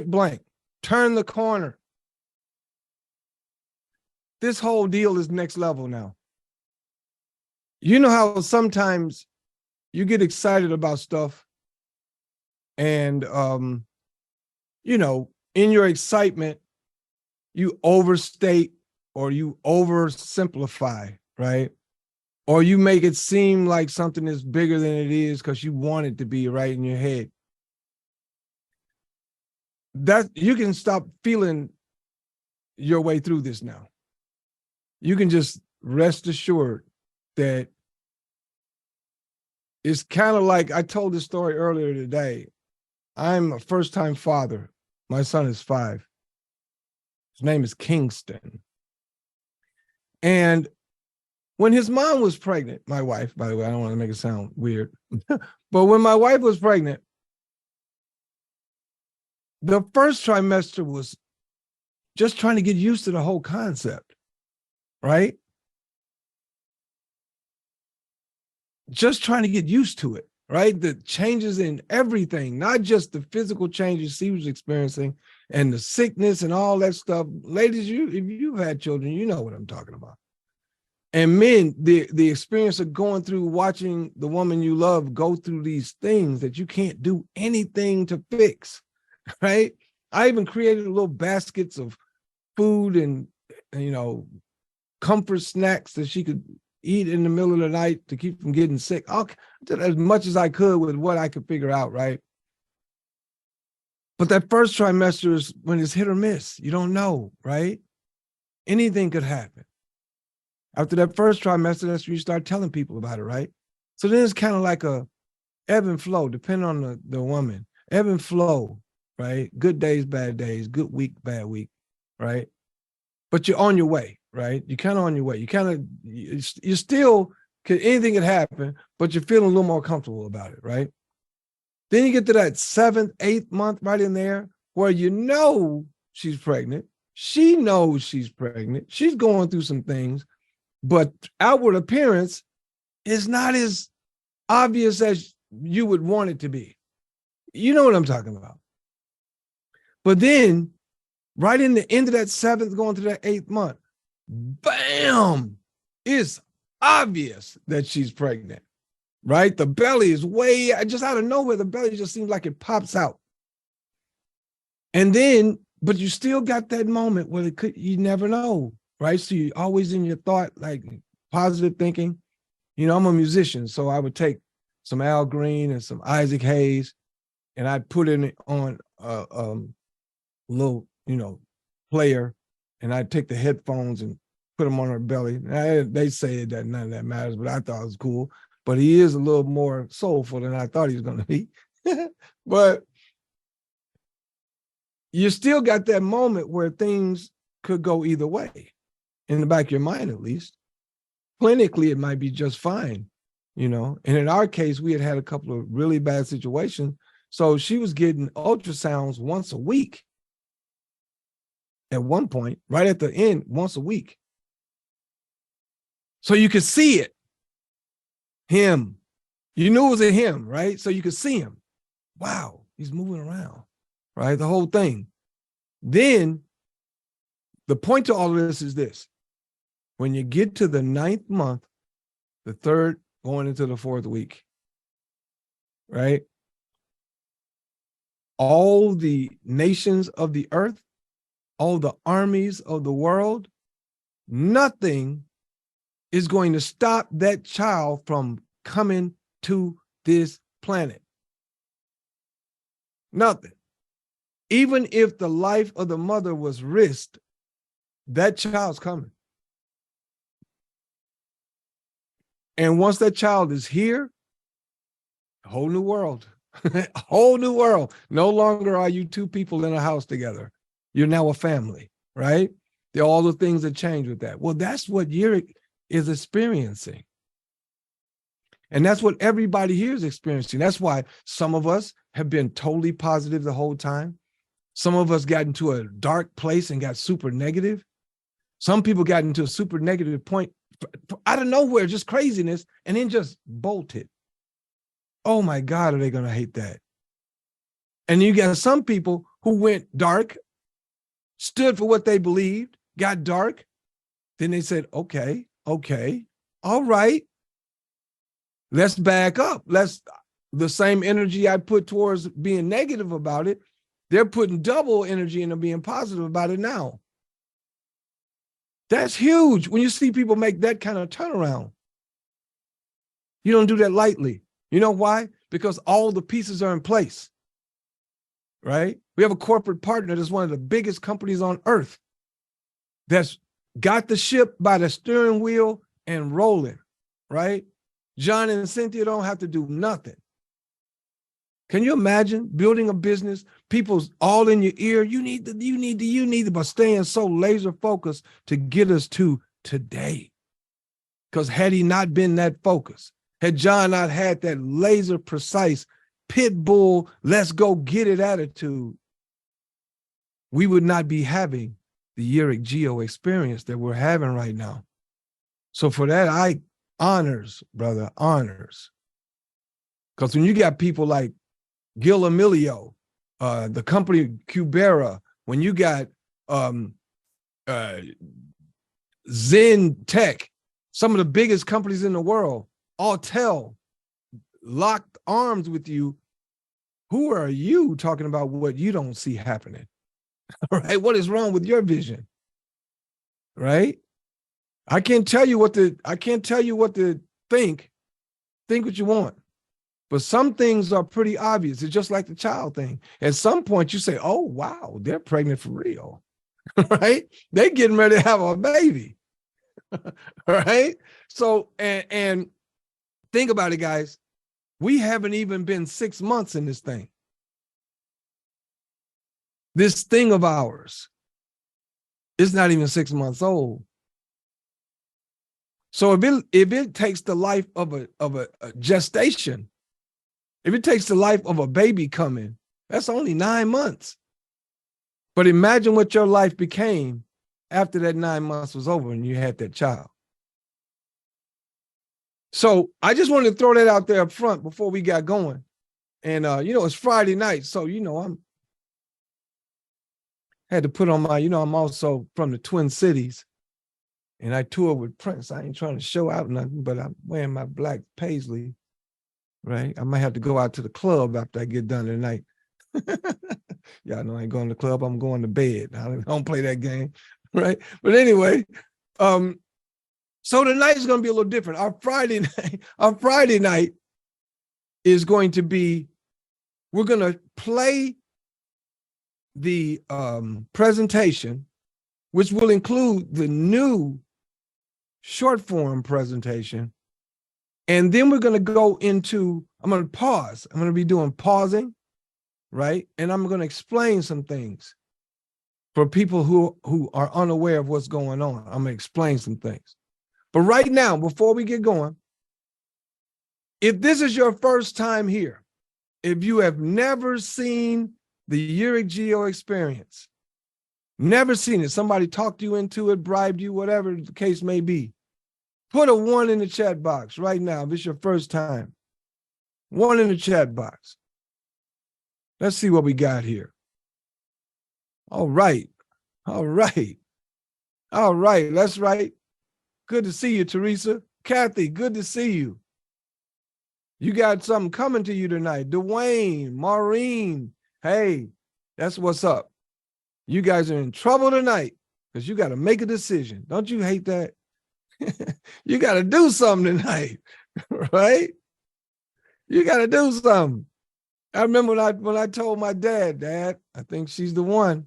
blank, turn the corner. This whole deal is next level now. You know how sometimes you get excited about stuff and, you know, in your excitement, you overstate or you oversimplify, right? Or you make it seem like something is bigger than it is because you want it to be right in your head. That you can stop feeling your way through this now. You can just rest assured that it's kind of like I told this story earlier today. I'm a first-time father. My son is 5. His name is Kingston. And when his mom was pregnant, my wife, by the way, I don't want to make it sound weird, but when my wife was pregnant, the first trimester was just trying to get used to the whole concept, right? Just trying to get used to it, right? The changes in everything, not just the physical changes she was experiencing and the sickness and all that stuff. Ladies, if you've had children, you know what I'm talking about. And men, the experience of going through, watching the woman you love go through these things that you can't do anything to fix, right? I even created little baskets of food and you know, comfort snacks that she could eat in the middle of the night to keep from getting sick. I did as much as I could with what I could figure out, right? But that first trimester is when it's hit or miss. You don't know, right? Anything could happen. After that first trimester, that's when you start telling people about it, right? So then it's kind of like a ebb and flow, depending on the woman. Ebb and flow, right? Good days, bad days, good week, bad week, right? But you're on your way, right? You're kind of on your way. You still, anything could happen, but you're feeling a little more comfortable about it, right? Then you get to that 7th, 8th month right in there where you know she's pregnant. She knows she's pregnant. She's going through some things, but outward appearance is not as obvious as you would want it to be. You know what I'm talking about. But then right in the end of that 7th, going to that 8th month, bam, it's obvious that she's pregnant, right? The belly is way, just out of nowhere, the belly just seems like it pops out. And then, but you still got that moment where you never know, right? So you're always in your thought, like positive thinking. You know, I'm a musician, so I would take some Al Green and some Isaac Hayes, and I'd put it on a little, you know, player, and I'd take the headphones and put them on her belly. They say that none of that matters, but I thought it was cool. But he is a little more soulful than I thought he was going to be. But you still got that moment where things could go either way, in the back of your mind at least. Clinically, it might be just fine, you know. And in our case, we had a couple of really bad situations. So she was getting ultrasounds once a week. At one point, right at the end, once a week. So you could see it. Him. You knew it was a him, right? So you could see him. Wow, he's moving around, right? The whole thing. Then the point to all of this is this. When you get to the 9th month, the 3rd going into the 4th week, right? All the nations of the earth, all the armies of the world, nothing is going to stop that child from coming to this planet. Nothing. Even if the life of the mother was risked, that child's coming. And once that child is here, a whole new world, a whole new world. No longer are you two people in a house together. You're now a family, right? There are all the things that change with that. Well, that's what yereq is experiencing. And that's what everybody here is experiencing. That's why some of us have been totally positive the whole time. Some of us got into a dark place and got super negative. Some people got into a super negative point out of nowhere, just craziness, and then just bolted. Oh my God, are they going to hate that? And you got some people who went dark, stood for what they believed, got dark. Then they said, okay, all right, let's back up. The same energy I put towards being negative about it, they're putting double energy into being positive about it now. That's huge when you see people make that kind of turnaround. You don't do that lightly. You know why? Because all the pieces are in place, right? We have a corporate partner that's one of the biggest companies on earth that's got the ship by the steering wheel and rolling, right? John and Cynthia don't have to do nothing. Can you imagine building a business, people's all in your ear? You need to, but staying so laser focused to get us to today. Because had he not been that focused, had John not had that laser precise pit bull, let's go get it attitude, we would not be having the yereq geo experience that we're having right now. So for that, I honors, brother, honors. Because when you got people like Gil Emilio, the company Cubera, when you got Zen Tech, some of the biggest companies in the world, Autel, locked arms with you, who are you talking about what you don't see happening? Right? What is wrong with your vision? Right? I can't tell you what to think. Think what you want. But some things are pretty obvious. It's just like the child thing. At some point you say, oh, wow, they're pregnant for real, right? They're getting ready to have a baby, right? So, and think about it, guys. We haven't even been 6 months in this thing. This thing of ours is not even 6 months old. So if it takes the life of a gestation, if it takes the life of a baby coming, that's only 9 months. But imagine what your life became after that 9 months was over and you had that child. So I just wanted to throw that out there up front before we got going. And, it's Friday night. So, had to put on my, I'm also from the Twin Cities. And I toured with Prince. I ain't trying to show out nothing, but I'm wearing my black paisley. Right? I might have to go out to the club after I get done tonight. Y'all know I ain't going to the club. I'm going to bed. I don't play that game. Right? But anyway, so tonight is going to be a little different. Our Friday night is going to be, we're going to play the presentation, which will include the new short form presentation. And then we're going to go into, I'm going to pause. I'm going to be doing pausing, right? And I'm going to explain some things for people who are unaware of what's going on. I'm going to explain some things. But right now, before we get going, if this is your first time here, if you have never seen the yereq geo experience, never seen it, somebody talked you into it, bribed you, whatever the case may be, put a 1 in the chat box right now if it's your first time. 1 in the chat box. Let's see what we got here. All right. That's right. Good to see you, Teresa. Kathy, good to see you. You got something coming to you tonight. Dwayne, Maureen, hey, that's what's up. You guys are in trouble tonight because you got to make a decision. Don't you hate that? You got to do something tonight, right? You got to do something. I remember when I told my dad, I think she's the one.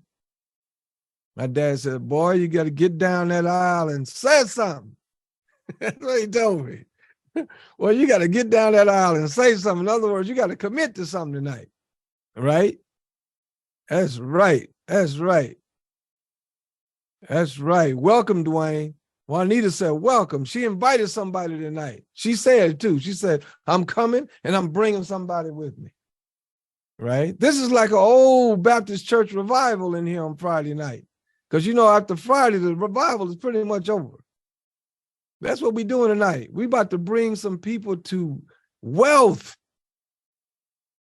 My dad said, boy, you got to get down that aisle and say something. That's what he told me. Well, you got to get down that aisle and say something. In other words, you got to commit to something tonight, right? That's right. Welcome, Dwayne. Juanita said, welcome. She invited somebody tonight. She said it too. She said, I'm coming and I'm bringing somebody with me, right? This is like an old Baptist church revival in here on Friday night. Because, after Friday, the revival is pretty much over. That's what we're doing tonight. We're about to bring some people to wealth.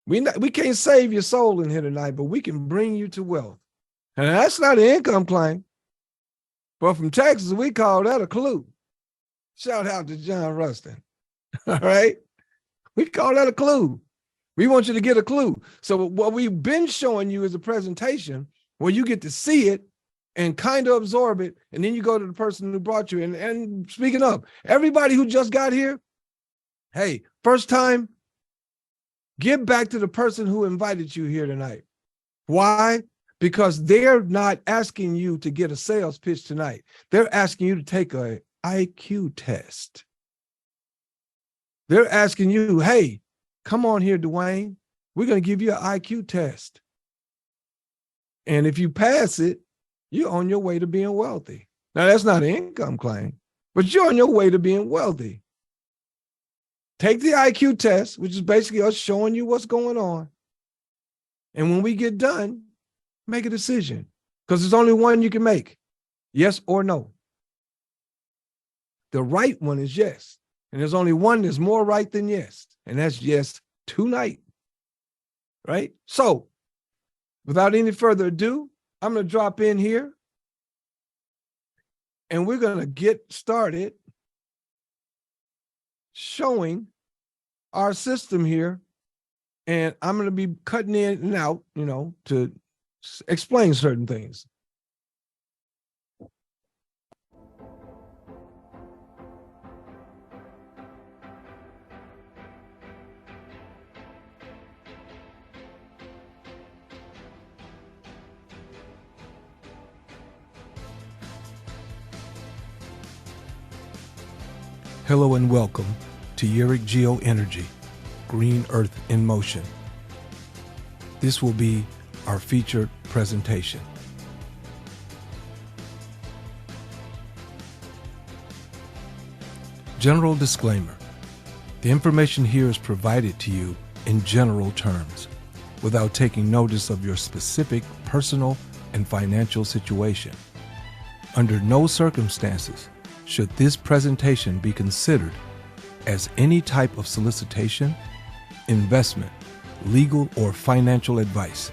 We can't save your soul in here tonight, but we can bring you to wealth. And that's not an income claim. But from Texas, we call that a clue. Shout out to John Rustin. All right? We call that a clue. We want you to get a clue. So what we've been showing you is a presentation where you get to see it and kind of absorb it, and then you go to the person who brought you. And speaking of, everybody who just got here, hey, first time, give back to the person who invited you here tonight. Why? Because they're not asking you to get a sales pitch tonight. They're asking you to take an IQ test. They're asking you, hey, come on here, Dwayne. We're going to give you an IQ test. And if you pass it, you're on your way to being wealthy. Now, that's not an income claim, but you're on your way to being wealthy. Take the IQ test, which is basically us showing you what's going on. And when we get done, make a decision, because there's only one you can make, yes or no. The right one is yes. And there's only one that's more right than yes, and that's yes tonight, right? So without any further ado, I'm going to drop in here, and we're going to get started showing our system here. And I'm going to be cutting in and out, to explain certain things. Hello and welcome to yereq Geo Energy, Green Earth in Motion. This will be our featured presentation. General disclaimer. The information here is provided to you in general terms, without taking notice of your specific personal and financial situation. Under no circumstances should this presentation be considered as any type of solicitation, investment, legal, or financial advice.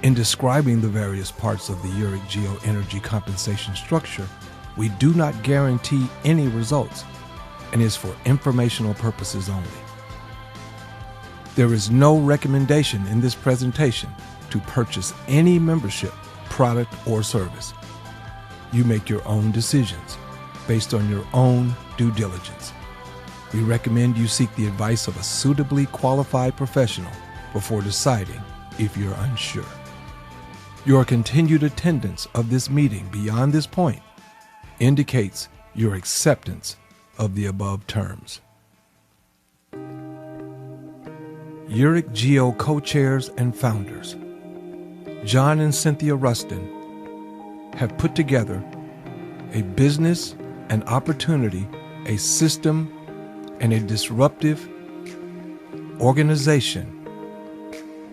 In describing the various parts of the yereq Geo Energy compensation structure, we do not guarantee any results and is for informational purposes only. There is no recommendation in this presentation to purchase any membership, product, or service. You make your own decisions based on your own due diligence. We recommend you seek the advice of a suitably qualified professional before deciding if you're unsure. Your continued attendance of this meeting beyond this point indicates your acceptance of the above terms. yereq Geo co-chairs and founders, John and Cynthia Rustin, have put together a business, an opportunity, a system, and a disruptive organization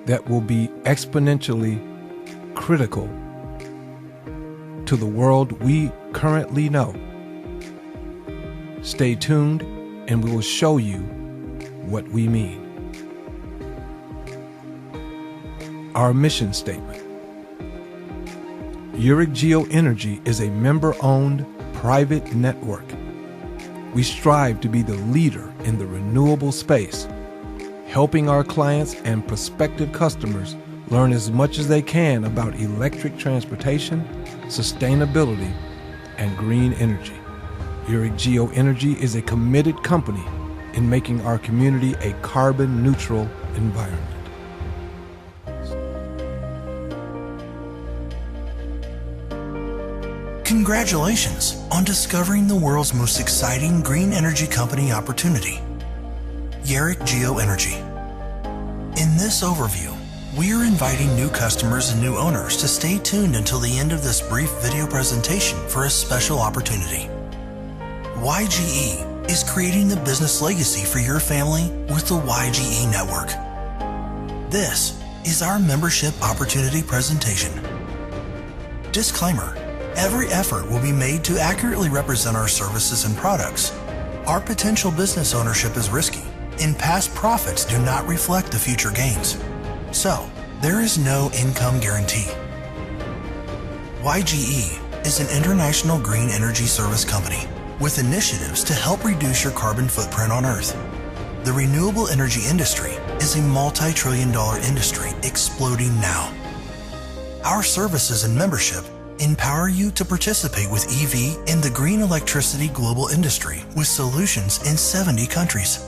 that will be exponentially critical to the world we currently know. Stay tuned, and we will show you what we mean. Our mission statement. yereq Geo Energy is a member-owned private network. We strive to be the leader in the renewable space, helping our clients and prospective customers learn as much as they can about electric transportation, sustainability, and green energy. yereq Geo Energy is a committed company in making our community a carbon-neutral environment. Congratulations on discovering the world's most exciting green energy company opportunity, yereq Geo Energy. In this overview, we are inviting new customers and new owners to stay tuned until the end of this brief video presentation for a special opportunity. YGE is creating the business legacy for your family with the YGE network. This is our membership opportunity presentation. Disclaimer: every effort will be made to accurately represent our services and products. Our potential business ownership is risky, and past profits do not reflect the future gains. So, there is no income guarantee. YGE is an international green energy service company with initiatives to help reduce your carbon footprint on Earth. The renewable energy industry is a multi-trillion-dollar industry exploding now. Our services and membership empower you to participate with EV and the green electricity global industry with solutions in 70 countries.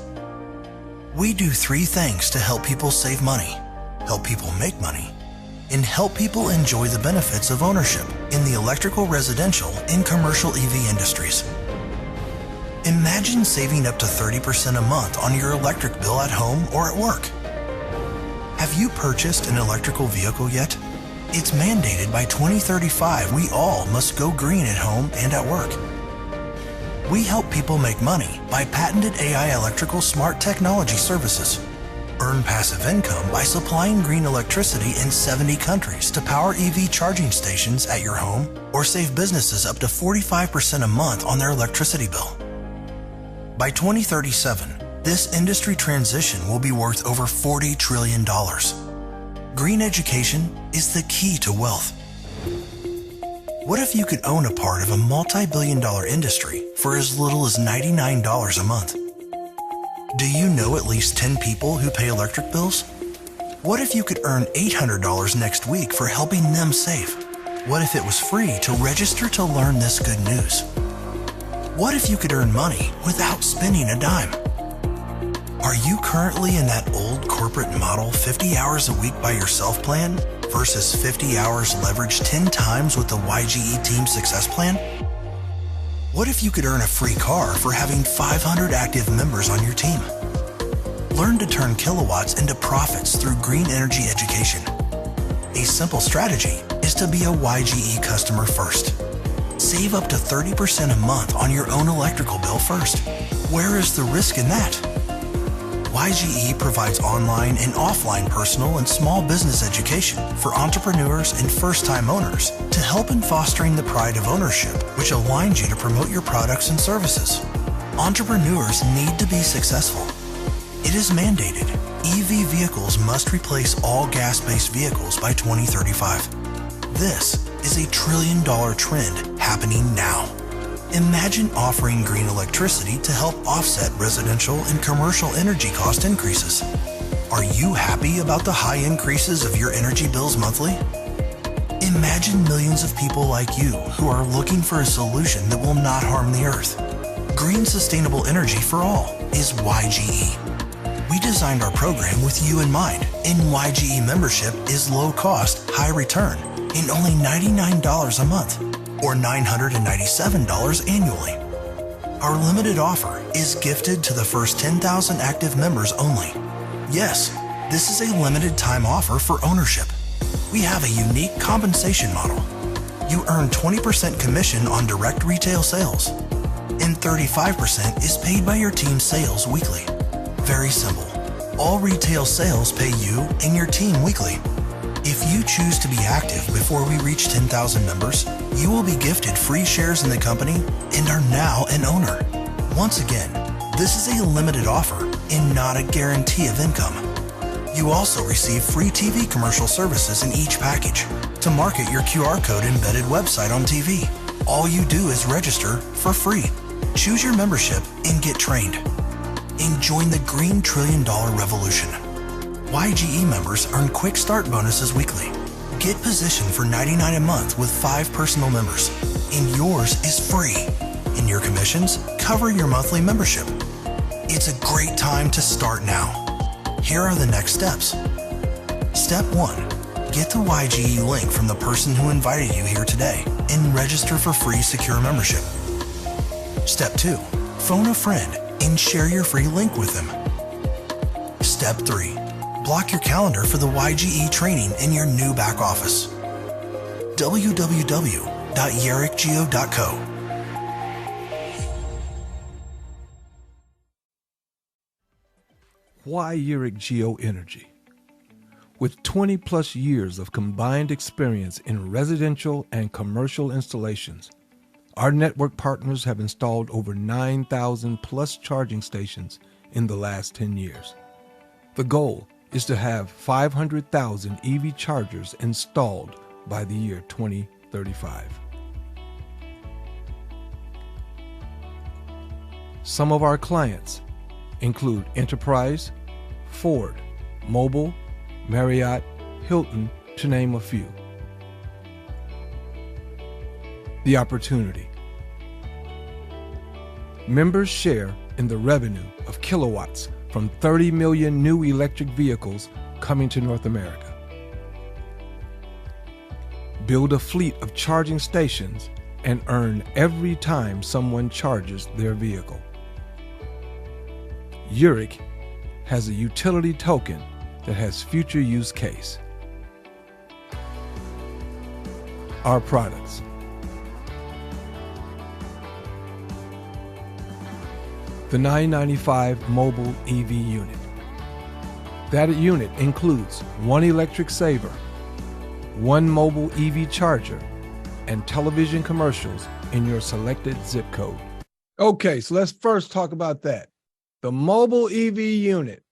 We do 3 things to help people save money, help people make money, and help people enjoy the benefits of ownership in the electrical, residential, and commercial EV industries. Imagine saving up to 30% a month on your electric bill at home or at work. Have you purchased an electrical vehicle yet? It's mandated by 2035 we all must go green at home and at work. We help people make money by patented AI electrical smart technology services. Earn passive income by supplying green electricity in 70 countries to power EV charging stations at your home, or save businesses up to 45% a month on their electricity bill. By 2037, this industry transition will be worth over $40 trillion. Green education is the key to wealth. What if you could own a part of a multi-billion-dollar industry for as little as $99 a month? Do you know at least 10 people who pay electric bills? What if you could earn $800 next week for helping them save? What if it was free to register to learn this good news? What if you could earn money without spending a dime? Are you currently in that old corporate model 50 hours a week by yourself plan versus 50 hours leveraged 10 times with the YGE Team Success Plan? What if you could earn a free car for having 500 active members on your team? Learn to turn kilowatts into profits through green energy education. A simple strategy is to be a YGE customer first. Save up to 30% a month on your own electrical bill first. Where is the risk in that? YGE provides online and offline personal and small business education for entrepreneurs and first-time owners to help in fostering the pride of ownership, which aligns you to promote your products and services. Entrepreneurs need to be successful. It is mandated. EV vehicles must replace all gas-based vehicles by 2035. This is a $1 trillion trend happening now. Imagine offering green electricity to help offset residential and commercial energy cost increases. Are you happy about the high increases of your energy bills monthly? Imagine millions of people like you who are looking for a solution that will not harm the earth. Green sustainable energy for all is YGE. We designed our program with you in mind, and YGE membership is low cost, high return, and only $99 a month, or $997 annually. Our limited offer is gifted to the first 10,000 active members only. Yes, this is a limited time offer for ownership. We have a unique compensation model. You earn 20% commission on direct retail sales, and 35% is paid by your team's sales weekly. Very simple. All retail sales pay you and your team weekly. If you choose to be active before we reach 10,000 members, you will be gifted free shares in the company and are now an owner. Once again, this is a limited offer and not a guarantee of income. You also receive free TV commercial services in each package to market your QR code embedded website on TV. All you do is register for free. Choose your membership and get trained. And join the Green $1 Trillion revolution. YGE members earn quick start bonuses weekly. Get positioned for $99 a month with 5 personal members, and yours is free. And your commissions cover your monthly membership. It's a great time to start now. Here are the next steps. Step 1. Get the YGE link from the person who invited you here today and register for free secure membership. Step 2. Phone a friend and share your free link with them. Step 3. Block your calendar for the YGE training in your new back office. www.yereqgeo.co. Why yereq Geo Energy? With 20 plus years of combined experience in residential and commercial installations, our network partners have installed over 9,000 plus charging stations in the last 10 years. The goal is to have 500,000 EV chargers installed by the year 2035. Some of our clients include Enterprise, Ford, Mobil, Marriott, Hilton, to name a few. The opportunity. Members share in the revenue of kilowatts from 30 million new electric vehicles coming to North America. Build a fleet of charging stations and earn every time someone charges their vehicle. yereq has a utility token that has future use case. Our products. The 995 mobile EV unit. That unit includes one electric saver, one mobile EV charger, and television commercials in your selected zip code. Okay, so let's first talk about that. The mobile EV unit,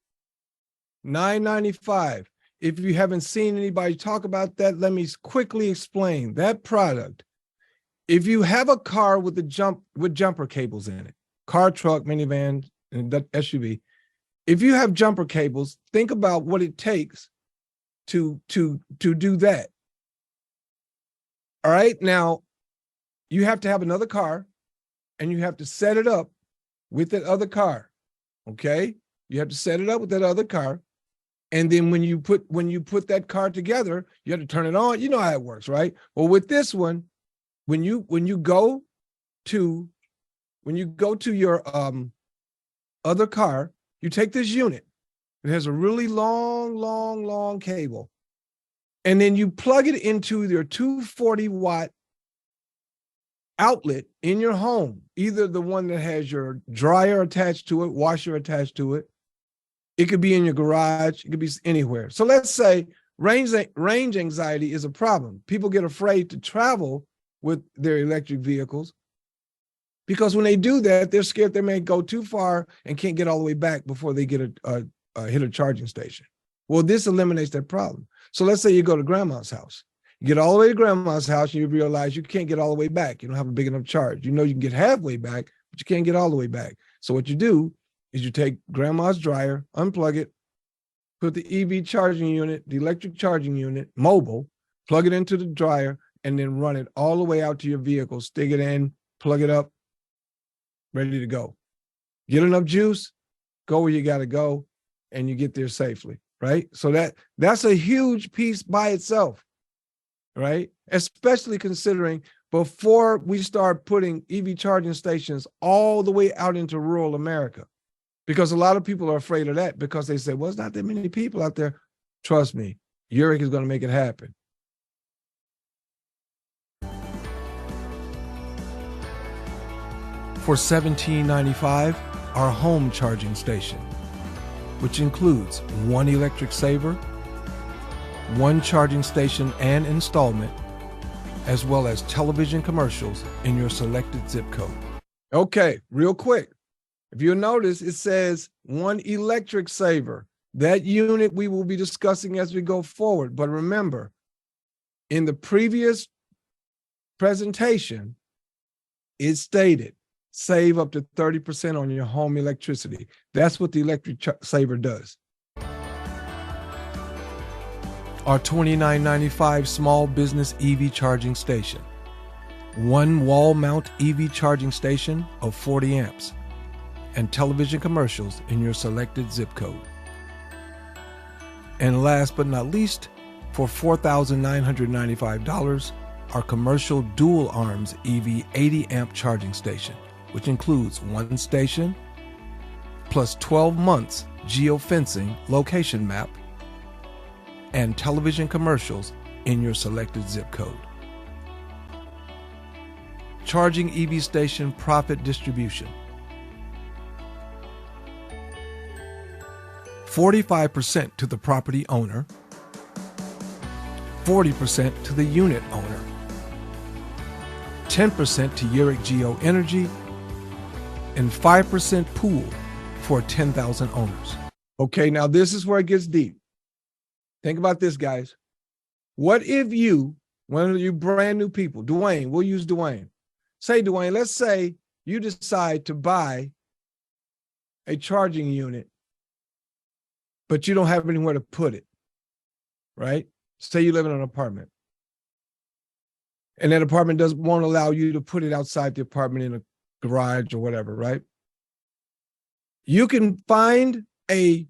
$995. If you haven't seen anybody talk about that, let me quickly explain that product. If you have a car with jumper cables in it, car, truck, minivan, and SUV, if you have jumper cables, think about what it takes to do that. All right, now you have to have another car and you have to set it up with that other car. Okay, you have to set it up with that other car. And then when you put that car together, you have to turn it on. You know how it works, right? Well, with this one, when you go to your other car, you take this unit. It has a really long cable. And then you plug it into your 240-watt outlet in your home, either the one that has your dryer attached to it, washer attached to it. It could be in your garage. It could be anywhere. So let's say range anxiety is a problem. People get afraid to travel with their electric vehicles because when they do that, they're scared they may go too far and can't get all the way back before they get hit a charging station. Well, this eliminates that problem. So let's say you go to grandma's house. You get all the way to grandma's house and you realize you can't get all the way back. You don't have a big enough charge. You know you can get halfway back, but you can't get all the way back. So what you do is you take grandma's dryer, unplug it, put the EV charging unit, the electric charging unit, mobile, plug it into the dryer, and then run it all the way out to your vehicle, stick it in, plug it up, ready to go. Get enough juice, go where you got to go, and you get there safely, right? So that's a huge piece by itself, right? Especially considering before we start putting EV charging stations all the way out into rural America. Because a lot of people are afraid of that because they say, well, it's not that many people out there. Trust me, yereq is going to make it happen. For $17.95, our home charging station, which includes one electric saver, one charging station and installment, as well as television commercials in your selected zip code. Okay, real quick. If you'll notice, it says one electric saver. That unit we will be discussing as we go forward. But remember, in the previous presentation, it stated save up to 30% on your home electricity. That's what the electric saver does. Our $29.95 small business EV charging station. One wall mount EV charging station of 40 amps. And television commercials in your selected zip code. And last but not least, for $4,995, our commercial dual arms EV 80 amp charging station, which includes one station plus 12 months geofencing location map and television commercials in your selected zip code. Charging EV station profit distribution. 45% to the property owner, 40% to the unit owner, 10% to yereq Geo Energy, and 5% pool for 10,000 owners. Okay, now this is where it gets deep. Think about this, guys. What if you, one of you brand new people, Dwayne, we'll use Dwayne. Say, Dwayne, let's say you decide to buy a charging unit, but you don't have anywhere to put it, right? Say you live in an apartment. And that apartment won't allow you to put it outside the apartment in a garage or whatever, right? You can find a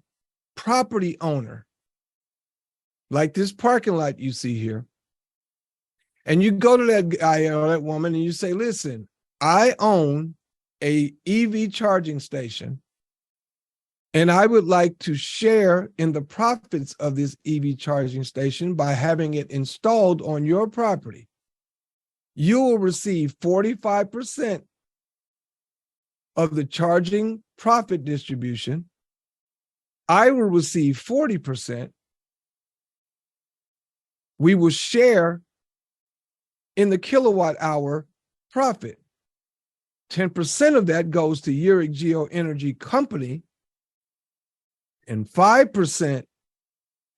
property owner like this parking lot you see here. And you go to that guy or that woman and you say, listen, I own a EV charging station and I would like to share in the profits of this EV charging station by having it installed on your property. You will receive 45% of the charging profit distribution. I will receive 40%. We will share in the kilowatt hour profit. 10% of that goes to yereq Geo Energy Company, and 5%,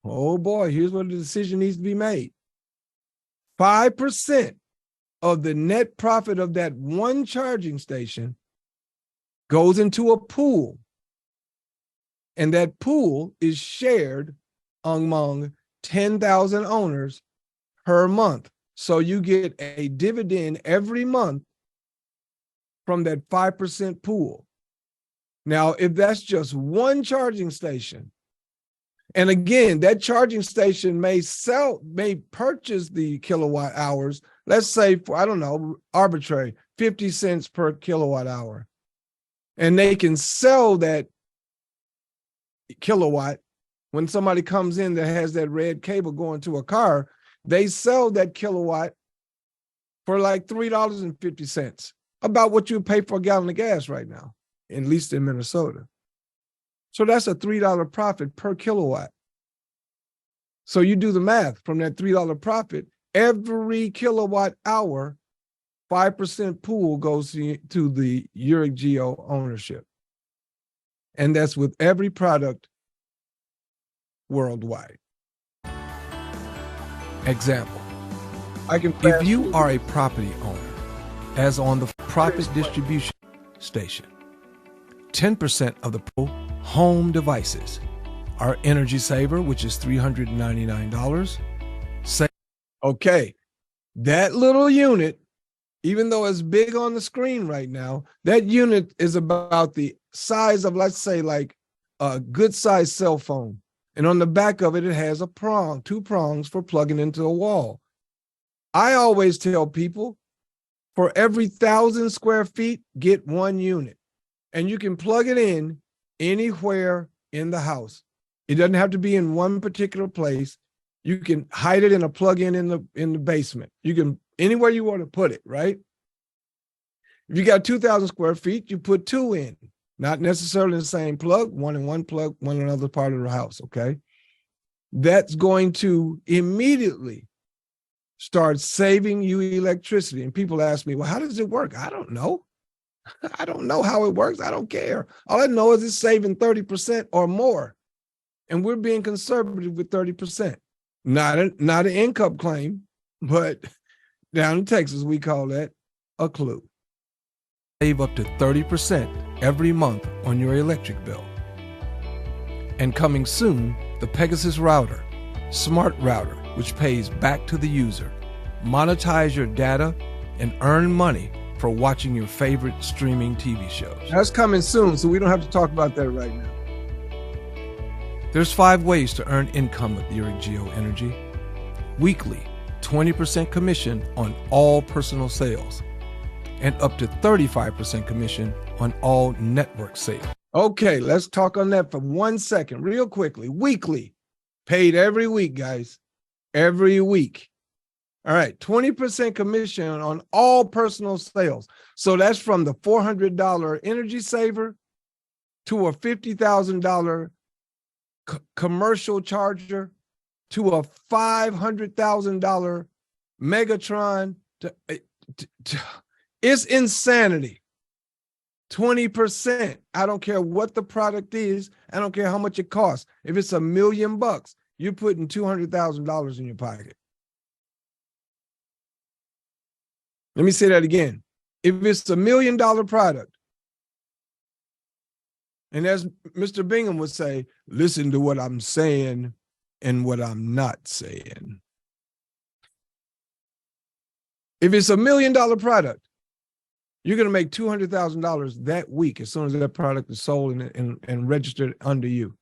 oh boy, here's where the decision needs to be made. 5% of the net profit of that one charging station goes into a pool, and that pool is shared among 10,000 owners per month. So you get a dividend every month from that 5% pool. Now, if that's just one charging station, and again, that charging station may purchase the kilowatt hours, let's say for, I don't know, arbitrary, 50 cents per kilowatt hour. And they can sell that kilowatt when somebody comes in that has that red cable going to a car, they sell that kilowatt for like $3.50, about what you pay for a gallon of gas right now, at least in Minnesota. So that's a $3 profit per kilowatt. So you do the math from that $3 profit, every kilowatt hour, 5% pool goes to the yereq Geo ownership. And that's with every product worldwide. Example, if you are a property owner, as on the profit distribution station, 10% of the home devices are Energy Saver, which is $399. Okay, that little unit, even though it's big on the screen right now, that unit is about the size of, let's say, like a good sized cell phone. And on the back of it, it has a prong, 2 prongs for plugging into a wall. I always tell people, for every 1,000 square feet, get 1 unit. And you can plug it in anywhere in the house. It doesn't have to be in one particular place. You can hide it in a plug-in in the basement. You can, anywhere you want to put it, right? If you got 2,000 square feet, you put 2 in. Not necessarily the same plug, one in one plug, one in another part of the house, okay? That's going to immediately start saving you electricity. And people ask me, well, how does it work? I don't know. I don't know how it works. I don't care. All I know is it's saving 30% or more. And we're being conservative with 30%. Not an income claim, but down in Texas, we call that a clue. Save up to 30% every month on your electric bill. And coming soon, the Pegasus router, smart router, which pays back to the user. Monetize your data and earn money for watching your favorite streaming TV shows. That's coming soon, so we don't have to talk about that right now. There's 5 ways to earn income with yereq Geo Energy. Weekly, 20% commission on all personal sales, and up to 35% commission on all network sales. Okay, let's talk on that for 1 second, real quickly. Weekly, paid every week, guys, every week. All right, 20% commission on all personal sales. So that's from the $400 Energy Saver to a $50,000 commercial charger to a $500,000 Megatron. It's insanity. 20%. I don't care what the product is. I don't care how much it costs. If it's $1 million, you're putting $200,000 in your pocket. Let me say that again. If it's $1 million product, and as Mr. Bingham would say, listen to what I'm saying and what I'm not saying. If it's $1 million product, you're going to make $200,000 that week as soon as that product is sold and registered under you,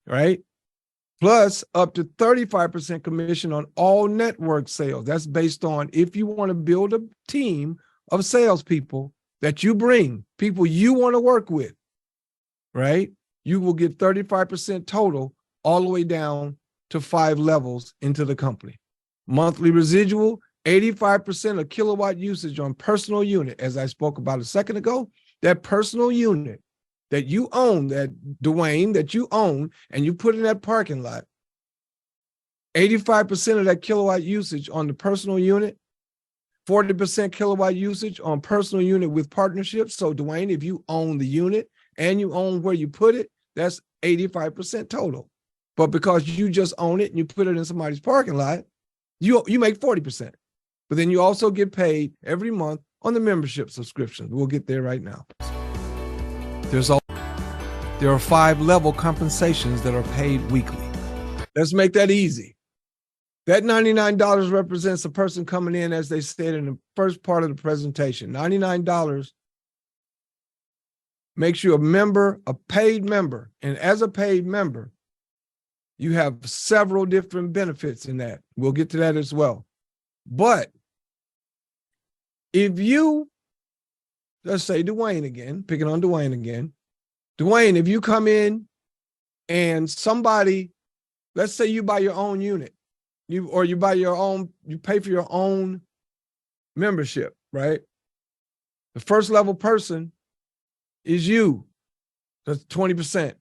right? Plus up to 35% commission on all network sales. That's based on if you want to build a team of salespeople that you bring, people you want to work with, right? You will get 35% total all the way down to 5 levels into the company. Monthly residual, 85% of kilowatt usage on personal unit. As I spoke about a second ago, that personal unit that you own, that Dwayne, that you own, and you put in that parking lot, 85% of that kilowatt usage on the personal unit, 40% kilowatt usage on personal unit with partnerships. So Dwayne, if you own the unit and you own where you put it, that's 85% total. But because you just own it and you put it in somebody's parking lot, you make 40%. But then you also get paid every month on the membership subscription. We'll get there right now. There are 5 level compensations that are paid weekly. Let's make that easy. That $99 represents a person coming in, as they said in the first part of the presentation. $99 makes you a member, a paid member. And as a paid member, you have several different benefits in that. We'll get to that as well. But if you, let's say Dwayne again, picking on Dwayne again. Dwayne, if you come in and somebody, let's say you buy your own unit, you pay for your own membership, right? The first level person is you. That's 20%.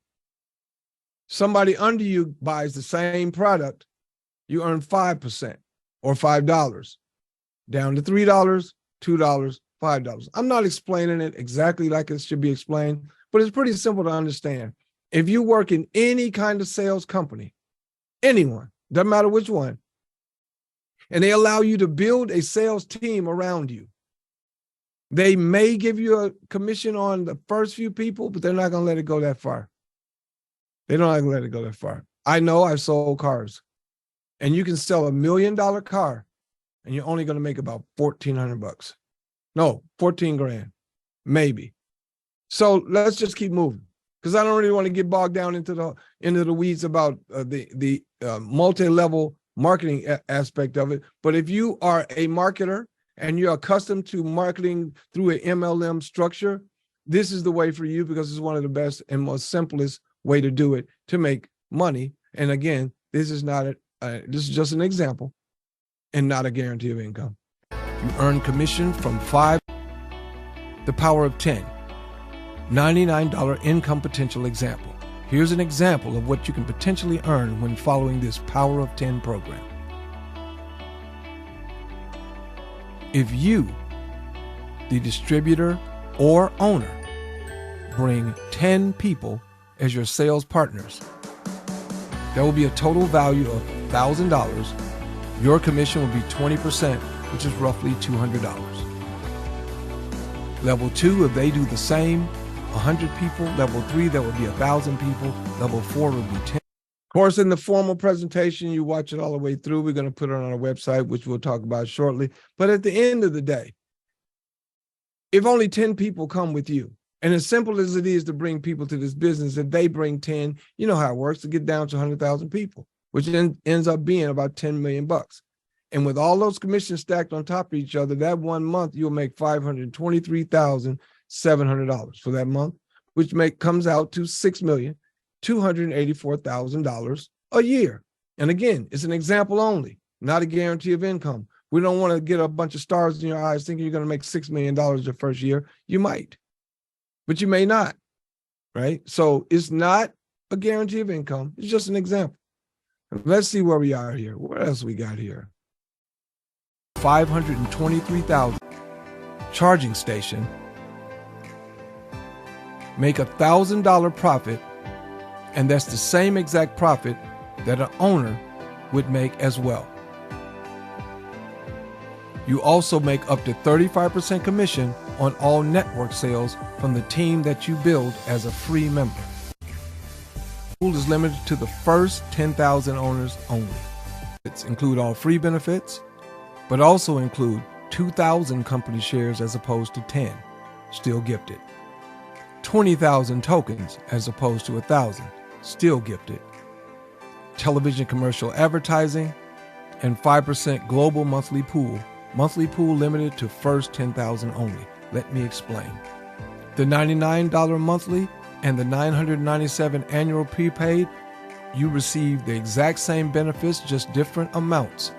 Somebody under you buys the same product, you earn 5% or $5, down to $3, $2, $5. I'm not explaining it exactly like it should be explained, but it's pretty simple to understand. If you work in any kind of sales company, anyone, doesn't matter which one, and they allow you to build a sales team around you, they may give you a commission on the first few people, but they're not going to let it go that far. They're not going to let it go that far. I know I've sold cars, and you can sell $1 million car, and you're only going to make about $1,400. No, 14 grand, maybe. So let's just keep moving, because I don't really want to get bogged down into the weeds about the multi-level marketing aspect of it. But if you are a marketer and you're accustomed to marketing through an MLM structure, this is the way for you, because it's one of the best and most simplest way to do it to make money. And again, this is not this is just an example and not a guarantee of income. You earn commission from 5 to the power of 10. $99 income potential example. Here's an example of what you can potentially earn when following this Power of 10 program. If you, the distributor or owner, bring 10 people as your sales partners, that will be a total value of $1,000. Your commission will be 20%, which is roughly $200. Level 2, if they do the same, 100 people. Level 3, that would be 1,000 people. Level 4 would be 10. Of course, in the formal presentation, you watch it all the way through. We're going to put it on our website, which we'll talk about shortly. But at the end of the day, if only 10 people come with you, and as simple as it is to bring people to this business, if they bring 10, you know how it works to get down to 100,000 people, which then ends up being about $10 million. And with all those commissions stacked on top of each other, that 1 month, you'll make $523,700 for that month, which comes out to $6,284,000 a year. And again, it's an example only, not a guarantee of income. We don't want to get a bunch of stars in your eyes thinking you're going to make $6 million your first year. You might, but you may not, right? So it's not a guarantee of income. It's just an example. Let's see where we are here. What else we got here? 523,000 charging station make $1,000 profit, and that's the same exact profit that an owner would make as well. You also make up to 35% commission on all network sales from the team that you build as a free member. The pool is limited to the first 10,000 owners only. It includes all free benefits, but also include 2,000 company shares as opposed to 10, still gifted. 20,000 tokens as opposed to 1,000, still gifted. Television commercial advertising, and 5% global monthly pool limited to first 10,000 only. Let me explain. The $99 monthly and the $997 annual prepaid, you receive the exact same benefits, just different amounts.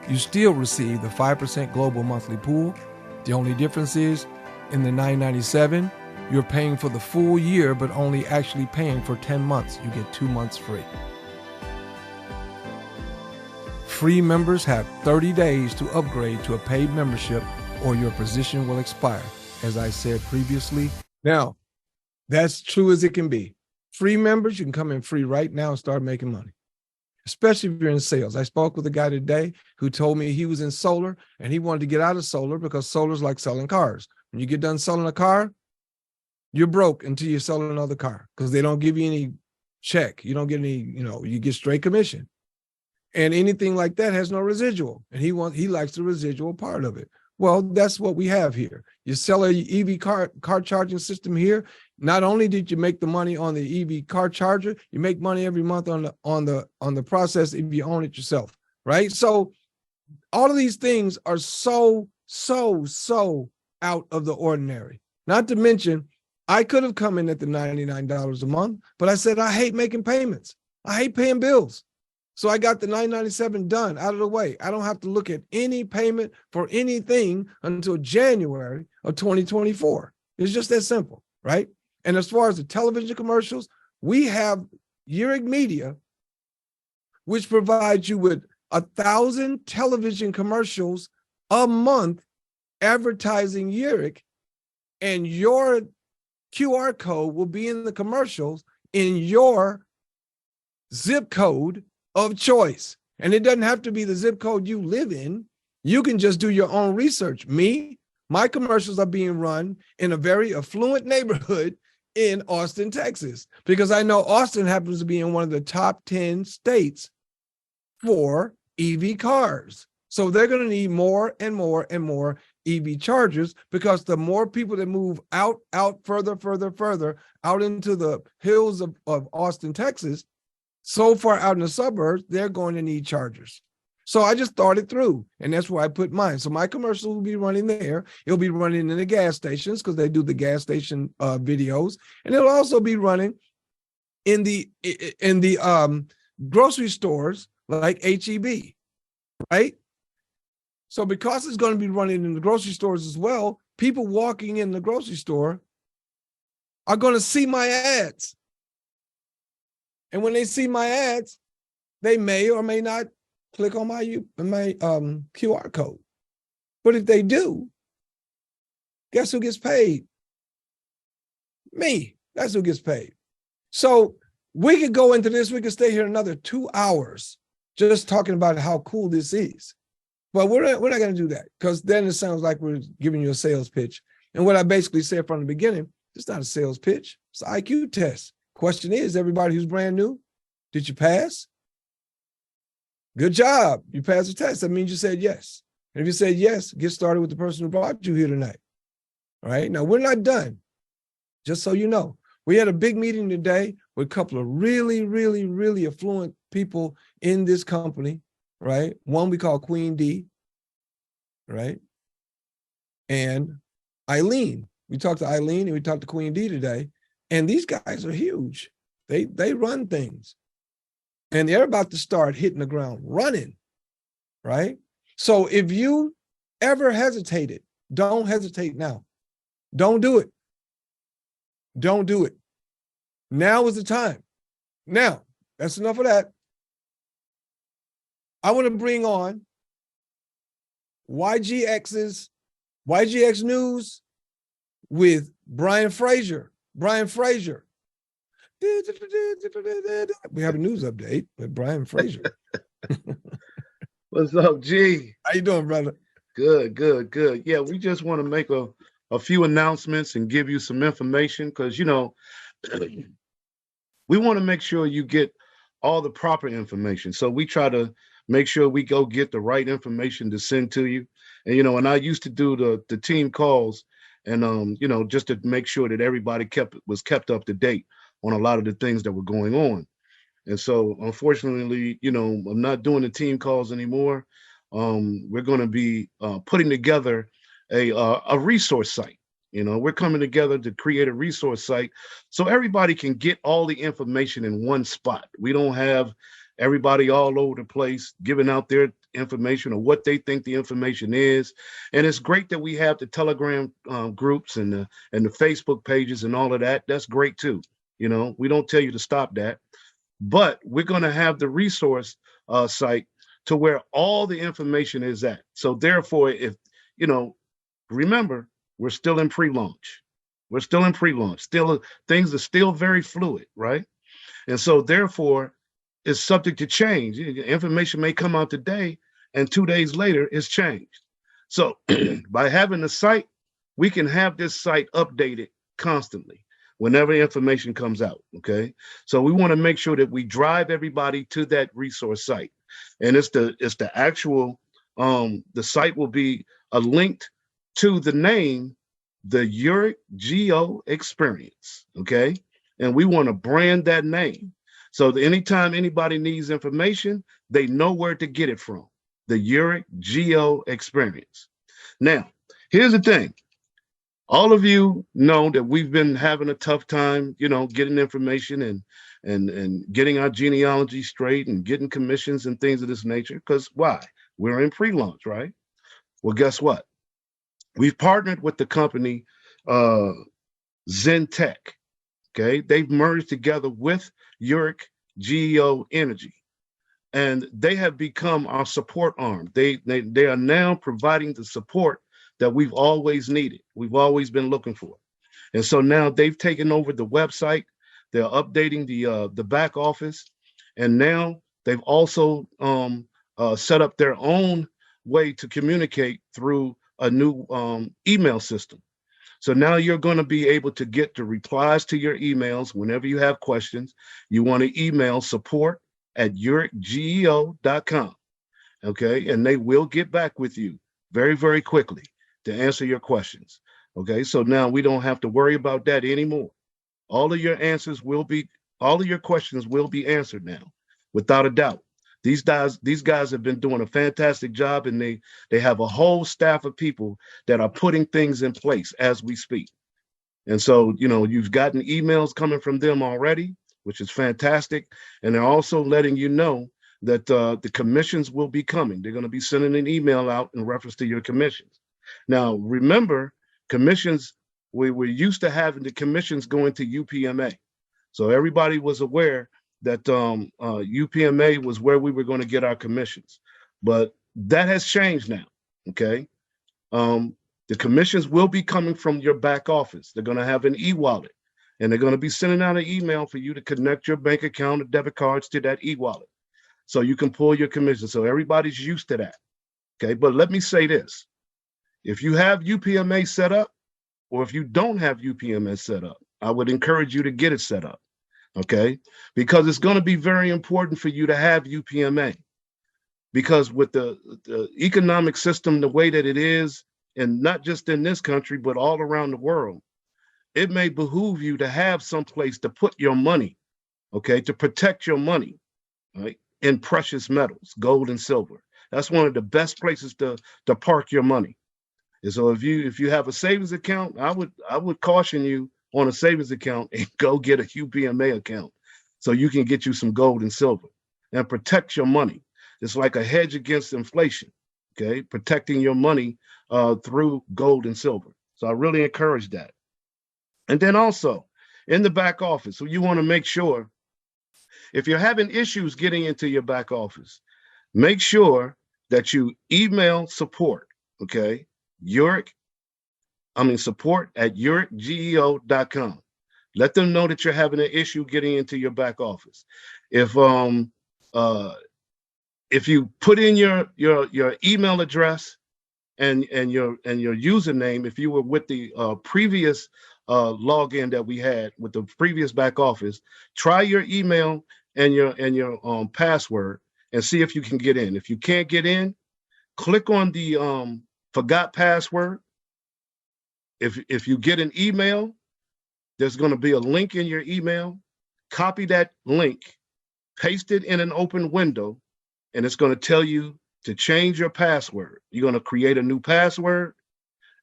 You still receive the 5% global monthly pool. The only difference is in the $997, you're paying for the full year, but only actually paying for 10 months. You get 2 months free. Free members have 30 days to upgrade to a paid membership or your position will expire, as I said previously. Now, that's true as it can be. Free members, you can come in free right now and start making money, especially if you're in sales. I spoke with a guy today who told me he was in solar and he wanted to get out of solar because solar is like selling cars. When you get done selling a car, you're broke until you sell another car because they don't give you any check. You don't get any, you get straight commission. And anything like that has no residual. And he likes the residual part of it. Well, that's what we have here. You sell a EV car charging system here. Not only did you make the money on the EV car charger, you make money every month on the process if you own it yourself, right? So all of these things are so out of the ordinary. Not to mention, I could have come in at the $99 a month, but I said, I hate making payments. I hate paying bills. So I got the $997 done, out of the way. I don't have to look at any payment for anything until January of 2024. It's just that simple, right? And as far as the television commercials, we have yereq Media, which provides you with 1,000 television commercials a month advertising yereq, and your QR code will be in the commercials in your zip code of choice. And it doesn't have to be the zip code you live in. You can just do your own research. My commercials are being run in a very affluent neighborhood in Austin, Texas, because I know Austin happens to be in one of the top 10 states for EV cars. So they're going to need more and more and more EV chargers, because the more people that move out further out into the hills of Austin, Texas, so far out in the suburbs, they're going to need chargers. So I just thought it through, and that's where I put mine. So my commercial will be running there. It'll be running in the gas stations because they do the gas station videos, and it'll also be running in the grocery stores like HEB, right? So because it's going to be running in the grocery stores as well, people walking in the grocery store are going to see my ads. And when they see my ads, they may or may not click on my QR code. But if they do, guess who gets paid? Me. That's who gets paid. So we could go into this. We could stay here another 2 hours just talking about how cool this is. But we're not going to do that, because then it sounds like we're giving you a sales pitch. And what I basically said from the beginning, it's not a sales pitch. It's an IQ test. Question is, everybody who's brand new, did you pass? Good job. You passed the test. That means you said yes. And if you said yes, get started with the person who brought you here tonight. All right. Now, we're not done. Just so you know, we had a big meeting today with a couple of really affluent people in this company, right? One we call Queen D, right? And Eileen. We talked to Eileen and we talked to Queen D today. And these guys are huge. They run things. And they're about to start hitting the ground running, right? So if you ever hesitated, don't hesitate now. Don't do it. Don't do it. Now is the time. Now, that's enough of that. I want to bring on YGX News with Brian Frazier. Brian Fraser. We have a news update with Brian Fraser. What's up, G? How you doing, brother? Good, good, good. Yeah, we just want to make a few announcements and give you some information because, you know, we want to make sure you get all the proper information. So we try to make sure we go get the right information to send to you. And, you know, and I used to do the team calls and, you know, just to make sure that everybody was kept up to date on a lot of the things that were going on. And so, unfortunately, you know, I'm not doing the team calls anymore. We're going to be putting together a resource site. You know, we're coming together to create a resource site so everybody can get all the information in one spot. We don't have everybody all over the place giving out their information or what they think the information is. And it's great that we have the Telegram groups and the Facebook pages and all of that. That's great too. You know, we don't tell you to stop that. But we're going to have the resource site to where all the information is at. So therefore, if, you know, remember, we're still in pre-launch. We're still in pre-launch. Still, things are still very fluid, right? And so therefore, it's subject to change. Information may come out today, and 2 days later, it's changed. So by having the site, we can have this site updated constantly whenever information comes out, okay? So we want to make sure that we drive everybody to that resource site. And it's the actual, the site will be linked to the name, the yereq Geo Experience, okay? And we want to brand that name. So that anytime anybody needs information, they know where to get it from, the yereq Geo Experience. Now, here's the thing. All of you know that we've been having a tough time, you know, getting information and getting our genealogy straight and getting commissions and things of this nature. Because why? We're in pre-launch, right? Well, guess what? We've partnered with the company Zentech. Okay, they've merged together with yereq Geo Energy, and they have become our support arm. They are now providing the support that we've always needed. We've always been looking for. And so now they've taken over the website. They're updating the back office. And now they've also set up their own way to communicate through a new email system. So now you're going to be able to get the replies to your emails whenever you have questions. You want to email support@yereqgeo.com. Okay, and they will get back with you very, very quickly to answer your questions. Okay, so now we don't have to worry about that anymore. All of your questions will be answered now, without a doubt. These guys have been doing a fantastic job, and they have a whole staff of people that are putting things in place as we speak. And so, you know, you've gotten emails coming from them already, which is fantastic. And they're also letting you know that the commissions will be coming. They're going to be sending an email out in reference to your commissions. Now, remember, commissions, we were used to having the commissions going to UPMA. So everybody was aware that UPMA was where we were going to get our commissions. But that has changed now, okay? The commissions will be coming from your back office. They're going to have an e-wallet, and they're going to be sending out an email for you to connect your bank account or debit cards to that e-wallet so you can pull your commission. So everybody's used to that, okay? But let me say this. If you have UPMA set up, or if you don't have UPMA set up, I would encourage you to get it set up, okay? Because it's going to be very important for you to have UPMA. Because with the economic system, the way that it is, and not just in this country, but all around the world, it may behoove you to have some place to put your money, okay, to protect your money, right, in precious metals, gold and silver. That's one of the best places to park your money. And so if you have a savings account, I would caution you on a savings account and go get a UPMA account so you can get you some gold and silver and protect your money. It's like a hedge against inflation, okay? Protecting your money through gold and silver. So I really encourage that. And then also in the back office, so you want to make sure if you're having issues getting into your back office, make sure that you email support, okay? Support@yereqgeo.com. Let them know that you're having an issue getting into your back office. If you put in your email address and your username, if you were with the previous login that we had with the previous back office, try your email and your password and see if you can get in. If you can't get in, click on the forgot password. If you get an email, there's going to be a link in your email. Copy that link, paste it in an open window, and it's going to tell you to change your password. You're going to create a new password,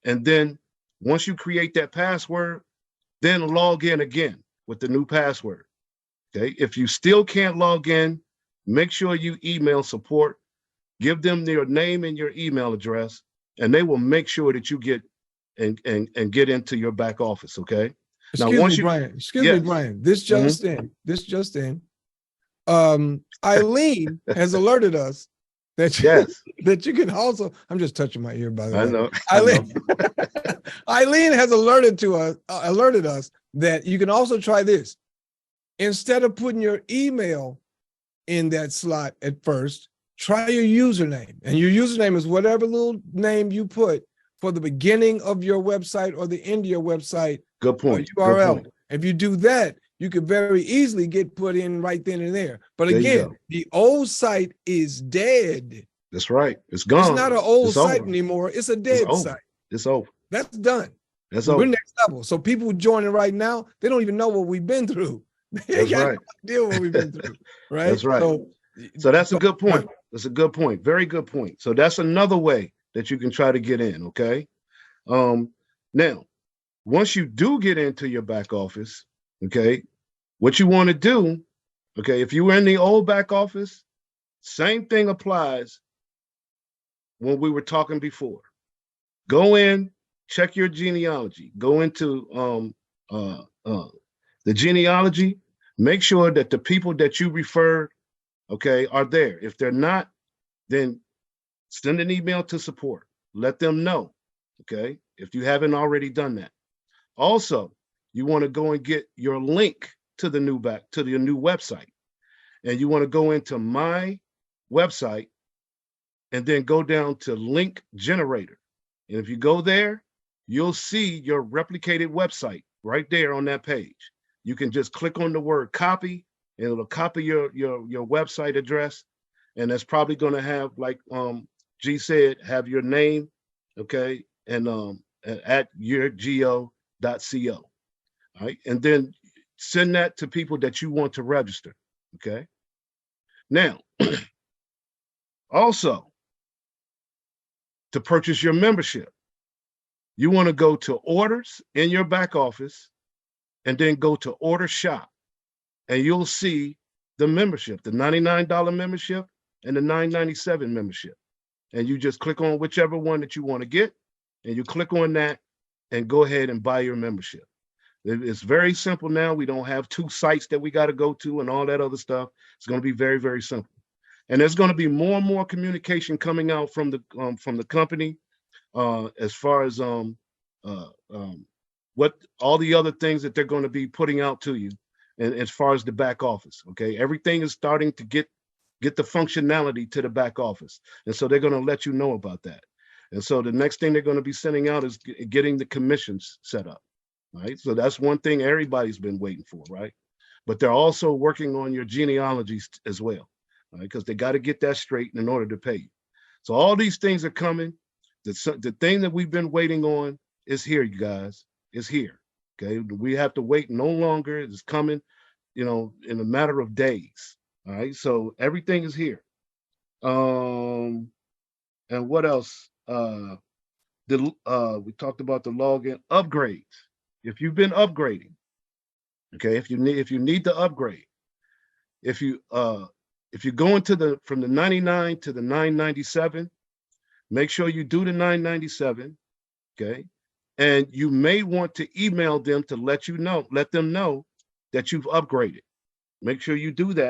and then once you create that password, then log in again with the new password. Okay. If you still can't log in, make sure you email support, give them your name and your email address, and they will make sure that you get and get into your back office. Okay. Excuse me, Brian. Excuse me, Brian. This just in. Eileen has alerted us that that you can also. I'm just touching my ear, by the way. I know. Eileen has alerted us that you can also try this. Instead of putting your email in that slot at first, try your username, and your username is whatever little name you put for the beginning of your website or the end of your website. Good point. URL. Good point. If you do that, you could very easily get put in right then and there. But again, the old site is dead. That's right. It's gone. It's not an old site anymore. It's a dead site. It's over. That's done. That's over. We're next level. So people joining right now, they don't even know what we've been through. They That's got right. no idea what we've been through. Right. That's right. So that's a good point. That's a good point. Very good point. So that's another way that you can try to get in. Okay. Now, once you do get into your back office, okay, what you want to do, okay, if you were in the old back office, same thing applies when we were talking before. Go in, check your genealogy, go into the genealogy, make sure that the people that you referred, okay, are there. If they're not, then send an email to support. Let them know, okay, if you haven't already done that. Also, you want to go and get your link to the new website. And you want to go into my website and then go down to link generator. And if you go there, you'll see your replicated website right there on that page. You can just click on the word copy, and it'll copy your website address. And that's probably going to have, like G said, have your name, okay, and at yereq.co. All right. And then send that to people that you want to register. Okay. Now, also, to purchase your membership, you want to go to orders in your back office and then go to order shop, and you'll see the membership, the $99 membership and the $9.97 membership. And you just click on whichever one that you want to get, and you click on that and go ahead and buy your membership. It's very simple now. We don't have two sites that we got to go to and all that other stuff. It's going to be very, very simple. And there's going to be more and more communication coming out from the company as far as what all the other things that they're going to be putting out to you, and as far as the back office. Okay, everything is starting to get the functionality to the back office, and so they're going to let you know about that. And so the next thing they're going to be sending out is getting the commissions set up. Right, so that's one thing everybody's been waiting for, right? But they're also working on your genealogies as well, right? Because they got to get that straight in order to pay you. So all these things are coming. The thing that we've been waiting on is here, you guys. It's here. Okay, we have to wait no longer. It's coming, in a matter of days. All right, so everything is here. And what else? We talked about the login upgrades. If you've been upgrading, okay, if you need to upgrade, if you go into from the 99 to the 997, make sure you do the 997, okay, and you may want to email them to let them know that you've upgraded. Make sure you do that.